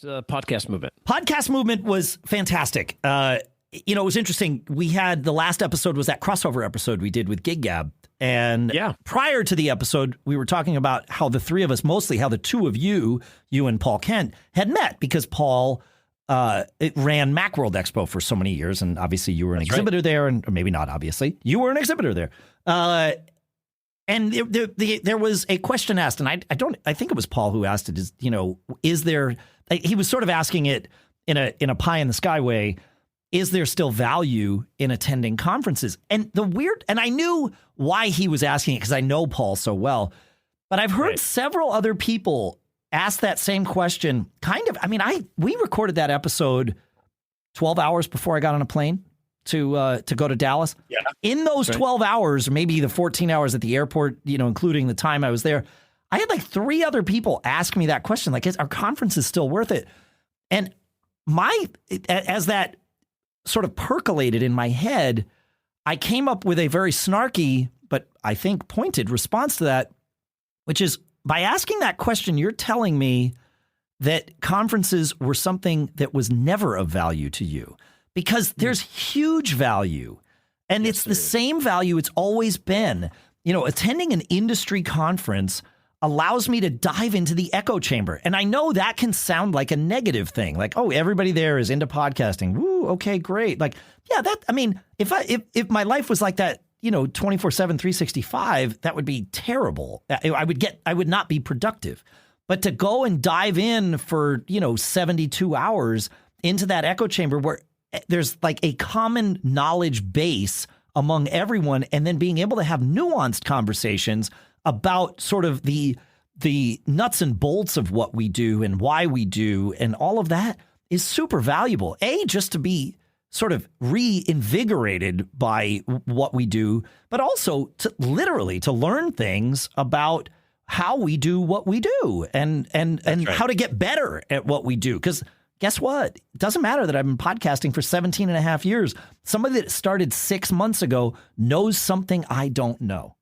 Podcast movement. Podcast movement was fantastic. It was interesting. We had the last episode was that crossover episode we did with Gig Gab. And prior to the episode, we were talking about how the three of us, mostly how the two of you and Paul Kent, had met because Paul ran Macworld Expo for so many years. And obviously you were an exhibitor there, or maybe not obviously. You were an exhibitor there. And there was a question asked, and I think it was Paul who asked it, is there, he was sort of asking it in a pie in the sky way, is there still value in attending conferences? And and I knew why he was asking it because I know Paul so well, but I've heard several other people ask that same question we recorded that episode 12 hours before I got on a plane to go to Dallas. Yeah. In those 12 hours, maybe the 14 hours at the airport, including the time I was there, I had like 3 other people ask me that question. Like, is our conference still worth it? And as that sort of percolated in my head, I came up with a very snarky, but I think pointed response to that, which is by asking that question, you're telling me that conferences were something that was never of value to you. Because there's huge value, and it's the same value it's always been. Attending an industry conference allows me to dive into the echo chamber. And I know that can sound like a negative thing, like, oh, everybody there is into podcasting. Woo, okay, great. Like, yeah, if my life was like that, 24/7, 365, that would be terrible. I would not be productive. But to go and dive in for, 72 hours into that echo chamber where there's like a common knowledge base among everyone, and then being able to have nuanced conversations about sort of the nuts and bolts of what we do and why we do, and all of that is super valuable. Just to be sort of reinvigorated by what we do, but also to literally to learn things about how we do what we do and how to get better at what we do. Because guess what? It doesn't matter that I've been podcasting for 17 and a half years. Somebody that started 6 months ago knows something I don't know.